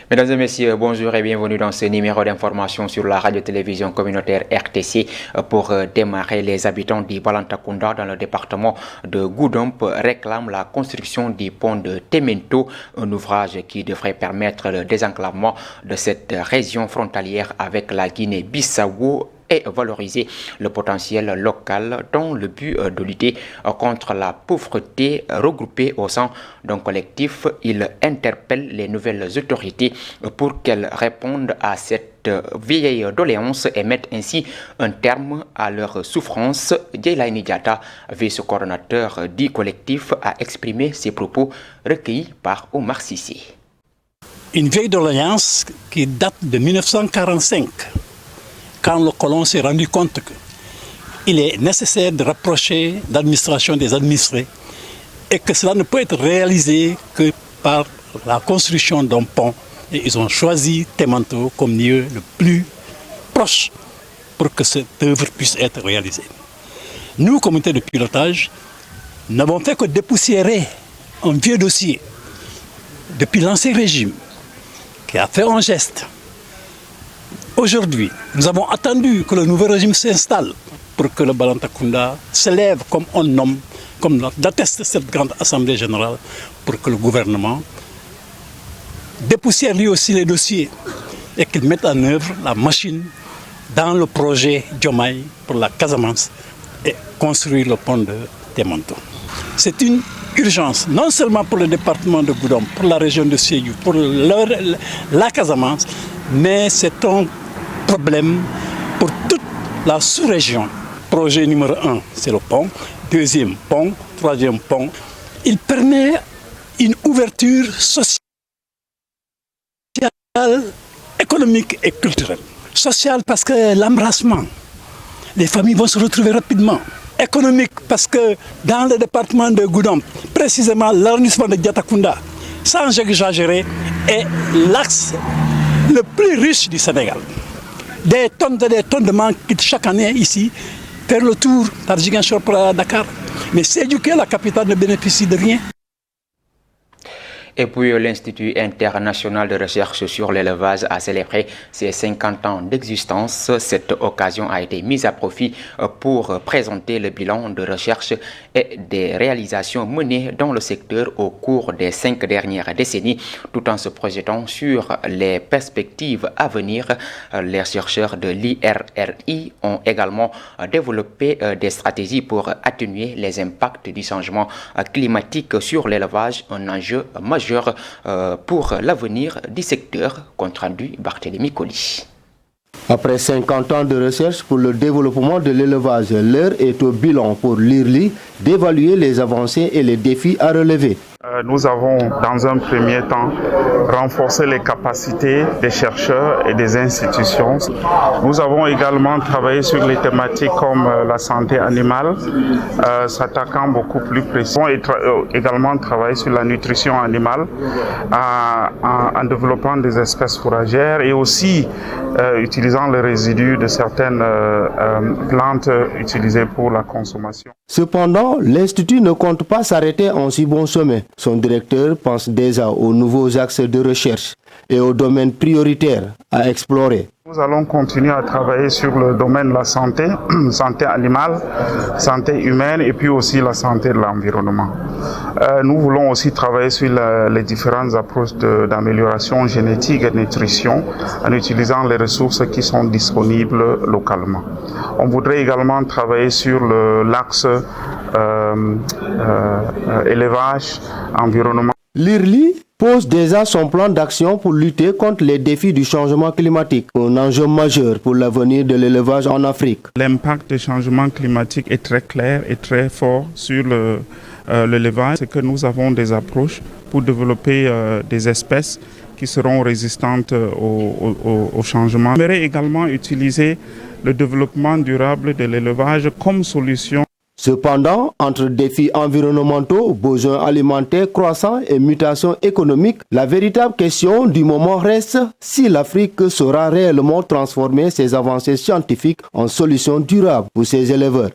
Mesdames et messieurs, bonjour et bienvenue dans ce numéro d'information sur la radio-télévision communautaire RTC. Pour démarrer, les habitants du Balantakunda dans le département de Goudomp réclament la construction du pont de Temento, un ouvrage qui devrait permettre le désenclavement de cette région frontalière avec la Guinée-Bissau et valoriser le potentiel local dans le but de lutter contre la pauvreté. Regroupée au sein d'un collectif, il interpelle les nouvelles autorités pour qu'elles répondent à cette vieille doléance et mettent ainsi un terme à leur souffrance. Djelaini Diatta, vice-coordonnateur du collectif, a exprimé ses propos recueillis par Omar Sissi. Une vieille doléance qui date de 1945. Quand le colon s'est rendu compte qu'il est nécessaire de rapprocher l'administration des administrés et que cela ne peut être réalisé que par la construction d'un pont. Et ils ont choisi Temento comme lieu le plus proche pour que cette œuvre puisse être réalisée. Nous, comité de pilotage, n'avons fait que dépoussiérer un vieux dossier depuis l'ancien régime qui a fait un geste. Aujourd'hui, nous avons attendu que le nouveau régime s'installe pour que le Balantakunda s'élève comme un homme, comme l'atteste cette grande assemblée générale, pour que le gouvernement dépoussière lui aussi les dossiers et qu'il mette en œuvre la machine dans le projet Diomaye pour la Casamance et construire le pont de Temento. C'est une urgence, non seulement pour le département de Goudomp, pour la région de Sédhiou, pour la Casamance, mais c'est un problème pour toute la sous-région. Projet numéro 1, c'est le pont. Deuxième pont, troisième pont. Il permet une ouverture sociale, économique et culturelle. Sociale parce que l'embrassement, les familles vont se retrouver rapidement. Économique parce que dans le département de Goudomp, précisément l'arrondissement de Diatakunda, sans exagérer, est l'axe le plus riche du Sénégal. Des tonnes de mangue quittent chaque année ici, faire le tour par Ziguinchor pour Dakar. Mais Sédhiou, la capitale, ne bénéficie de rien. Et puis l'Institut international de recherche sur l'élevage a célébré ses 50 ans d'existence. Cette occasion a été mise à profit pour présenter le bilan de recherche et des réalisations menées dans le secteur au cours des 5 dernières décennies, tout en se projetant sur les perspectives à venir. Les chercheurs de l'IRRI ont également développé des stratégies pour atténuer les impacts du changement climatique sur l'élevage, un enjeu majeur pour l'avenir du secteur, compte rendu Barthélémy Colli. Après 50 ans de recherche pour le développement de l'élevage, l'heure est au bilan pour l'IRRI d'évaluer les avancées et les défis à relever. Nous avons, dans un premier temps, renforcé les capacités des chercheurs et des institutions. Nous avons également travaillé sur les thématiques comme la santé animale, s'attaquant beaucoup plus précisément, et également travaillé sur la nutrition animale, en développant des espèces fourragères et aussi utilisant les résidus de certaines plantes utilisées pour la consommation. Cependant, l'Institut ne compte pas s'arrêter en si bon chemin. Son directeur pense déjà aux nouveaux axes de recherche et aux domaines prioritaires à explorer. Nous allons continuer à travailler sur le domaine de la santé, santé animale, santé humaine et puis aussi la santé de l'environnement. Nous voulons aussi travailler sur les différentes approches d'amélioration génétique et de nutrition en utilisant les ressources qui sont disponibles localement. On voudrait également travailler sur l'axe élevage, environnement. L'IRRI pose déjà son plan d'action pour lutter contre les défis du changement climatique, un enjeu majeur pour l'avenir de l'élevage en Afrique. L'impact du changement climatique est très clair et très fort sur l'élevage. C'est que nous avons des approches pour développer des espèces qui seront résistantes au changement. On aimerait également utiliser le développement durable de l'élevage comme solution. Cependant, entre défis environnementaux, besoins alimentaires croissants et mutations économiques, la véritable question du moment reste si l'Afrique saura réellement transformer ses avancées scientifiques en solutions durables pour ses éleveurs.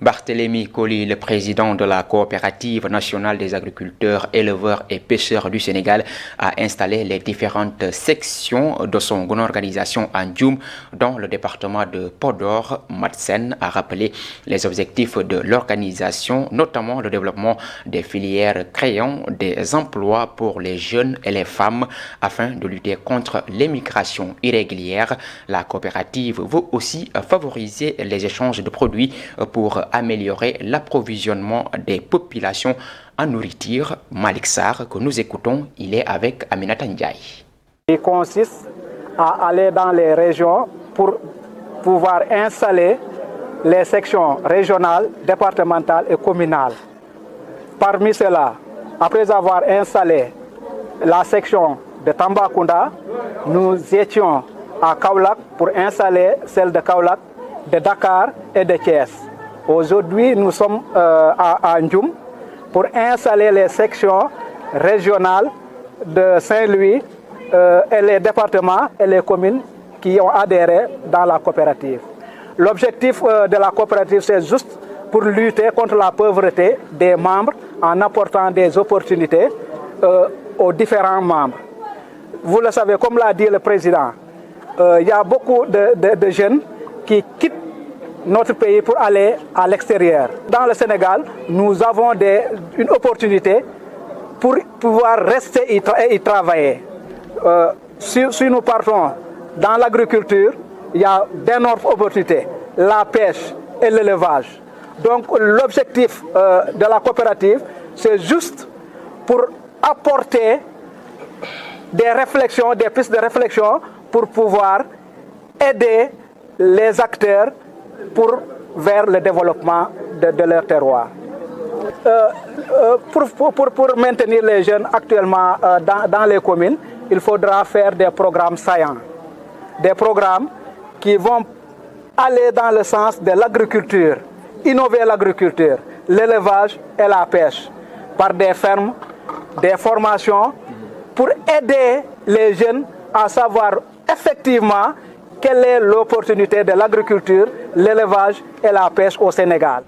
Barthélémy Colly, le président de la coopérative nationale des agriculteurs, éleveurs et pêcheurs du Sénégal, a installé les différentes sections de son organisation à Ndioum dans le département de Podor. Madsen a rappelé les objectifs de l'organisation, notamment le développement des filières créant des emplois pour les jeunes et les femmes afin de lutter contre l'émigration irrégulière. La coopérative veut aussi favoriser les échanges de produits pour améliorer l'approvisionnement des populations en nourriture. Malik Sarr, que nous écoutons, il est avec Aminata Ndiaye. Il consiste à aller dans les régions pour pouvoir installer les sections régionales, départementales et communales. Parmi cela, après avoir installé la section de Tambacounda, nous étions à Kaolack pour installer celle de Kaolack, de Dakar et de Thiès. Aujourd'hui, nous sommes à Ndioum pour installer les sections régionales de Saint-Louis et les départements et les communes qui ont adhéré dans la coopérative. L'objectif de la coopérative, c'est juste pour lutter contre la pauvreté des membres en apportant des opportunités aux différents membres. Vous le savez, comme l'a dit le président, il y a beaucoup de jeunes qui quittent notre pays pour aller à l'extérieur. Dans le Sénégal, nous avons une opportunité pour pouvoir rester et y travailler. Si nous partons dans l'agriculture, il y a d'énormes opportunités, la pêche et l'élevage. Donc l'objectif de la coopérative, c'est juste pour apporter des réflexions, des pistes de réflexion pour pouvoir aider les acteurs vers le développement de leur terroir. Pour maintenir les jeunes actuellement dans les communes, il faudra faire des programmes saillants. Des programmes qui vont aller dans le sens de l'agriculture, innover l'agriculture, l'élevage et la pêche, par des fermes, des formations, pour aider les jeunes à savoir effectivement quelle est l'opportunité de l'agriculture, l'élevage et la pêche au Sénégal.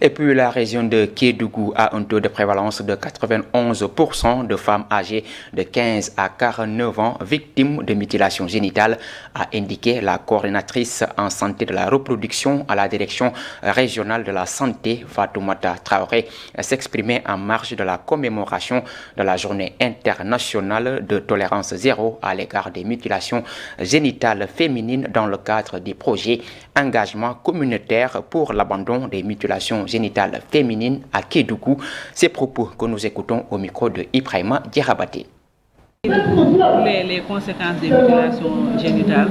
Et puis la région de Kédougou a un taux de prévalence de 91% de femmes âgées de 15 à 49 ans victimes de mutilation génitale, a indiqué la coordinatrice en santé de la reproduction à la direction régionale de la santé, Fatoumata Traoré, s'exprimait en marge de la commémoration de la journée internationale de tolérance zéro à l'égard des mutilations génitales féminines dans le cadre du projet Engagement communautaire pour l'abandon des mutilations génitales féminines à Kédougou. Ces propos que nous écoutons au micro de Ibrahima Diarabate. Les conséquences des mutilations génitales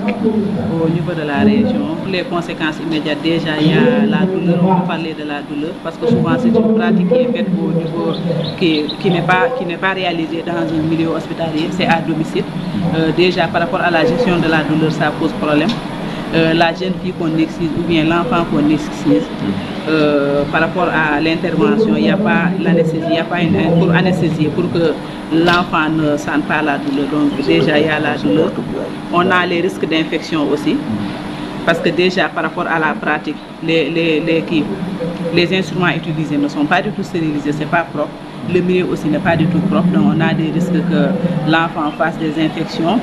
au niveau de la région, les conséquences immédiates, déjà il y a la douleur, on peut parler de la douleur parce que souvent c'est une pratique qui est faite au niveau qui n'est pas réalisée dans un milieu hospitalier, c'est à domicile. Déjà par rapport à la gestion de la douleur, ça pose problème. La jeune fille qu'on excise ou bien l'enfant qu'on excise, par rapport à l'intervention, il n'y a pas l'anesthésie, il n'y a pas pour anesthésier pour que l'enfant ne sente pas la douleur. Donc déjà il y a la douleur. On a les risques d'infection aussi, parce que déjà par rapport à la pratique, les instruments utilisés ne sont pas du tout stérilisés, c'est pas propre. Le milieu aussi n'est pas du tout propre, donc on a des risques que l'enfant fasse des infections.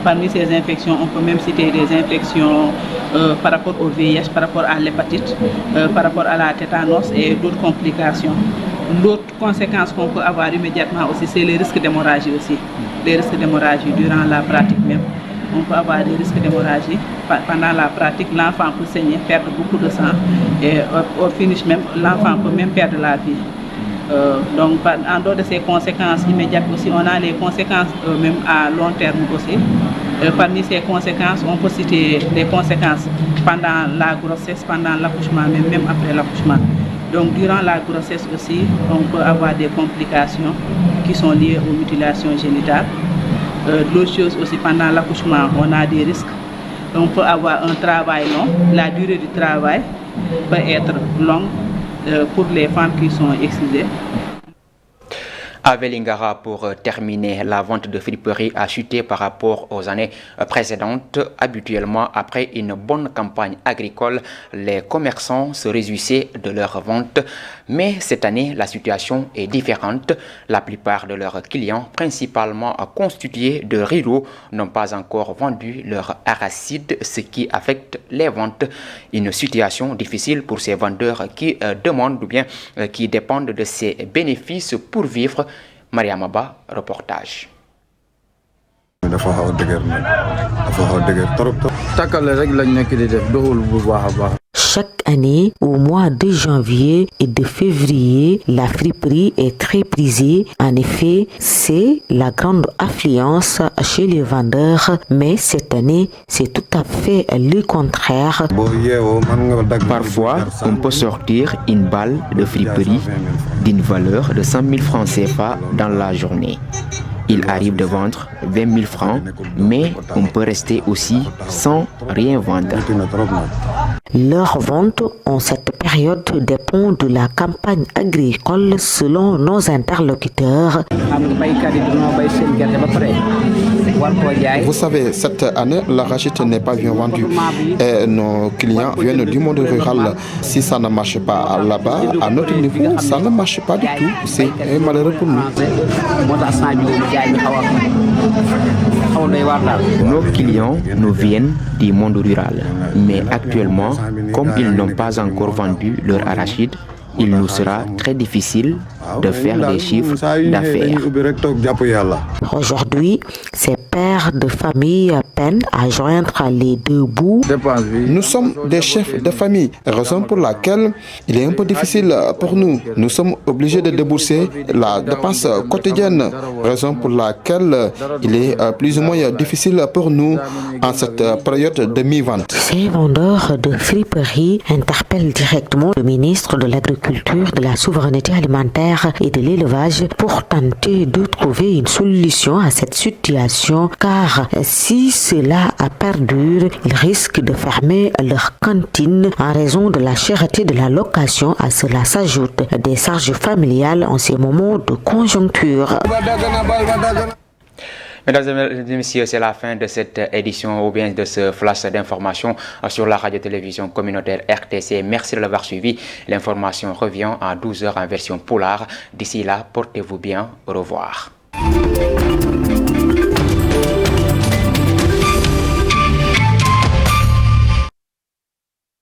Parmi ces infections, on peut même citer des infections par rapport au VIH, par rapport à l'hépatite, par rapport à la tétanos et d'autres complications. L'autre conséquence qu'on peut avoir immédiatement aussi, c'est les risques d'hémorragie aussi. Les risques d'hémorragie durant la pratique même. On peut avoir des risques d'hémorragie. Pendant la pratique, l'enfant peut saigner, perdre beaucoup de sang et au finish même, l'enfant peut même perdre la vie. Donc en dehors de ces conséquences immédiates aussi, on a les conséquences même à long terme aussi. Parmi ces conséquences, on peut citer les conséquences pendant la grossesse, pendant l'accouchement, même après l'accouchement. Donc durant la grossesse aussi, on peut avoir des complications qui sont liées aux mutilations génitales. L'autre chose aussi, pendant l'accouchement, on a des risques. On peut avoir un travail long, la durée du travail peut être longue pour les femmes qui sont excisées. À Vélingara, pour terminer, la vente de friperies a chuté par rapport aux années précédentes. Habituellement, après une bonne campagne agricole, les commerçants se réjouissaient de leurs ventes. Mais cette année, la situation est différente. La plupart de leurs clients, principalement constitués de ruraux, n'ont pas encore vendu leur arachide, ce qui affecte les ventes. Une situation difficile pour ces vendeurs qui demandent ou bien qui dépendent de ces bénéfices pour vivre. Mariama Ba, reportage. Chaque année, au mois de janvier et de février, la friperie est très prisée. En effet, c'est la grande affluence chez les vendeurs, mais cette année, c'est tout à fait le contraire. Parfois, on peut sortir une balle de friperie d'une valeur de 100 000 francs CFA dans la journée. Il arrive de vendre 20 000 francs, mais on peut rester aussi sans rien vendre. Leur vente en cette période dépend de la campagne agricole selon nos interlocuteurs. Vous savez, cette année, l'arachide n'est pas bien vendu et nos clients viennent du monde rural. Si ça ne marche pas là-bas, à notre niveau, ça ne marche pas du tout. C'est malheureux pour nous. Nos clients nous viennent du monde rural, mais actuellement, comme ils n'ont pas encore vendu leur arachide, il nous sera très difficile de faire des chiffres d'affaires. Aujourd'hui, ces pères de famille peinent à joindre les deux bouts. Nous sommes des chefs de famille, raison pour laquelle il est un peu difficile pour nous. Nous sommes obligés de débourser la dépense quotidienne, raison pour laquelle il est plus ou moins difficile pour nous en cette période de mi-vente. Ces vendeurs de friperies interpellent directement le ministre de l'Agriculture, de la Souveraineté alimentaire et de l'élevage pour tenter de trouver une solution à cette situation, car si cela perdure, ils risquent de fermer leur cantine en raison de la cherté de la location. À cela s'ajoutent des charges familiales en ces moments de conjoncture. Mesdames et messieurs, c'est la fin de cette édition ou bien de ce flash d'information sur la radio-télévision communautaire RTC. Merci de l'avoir suivi. L'information revient à 12h en version polar. D'ici là, portez-vous bien. Au revoir.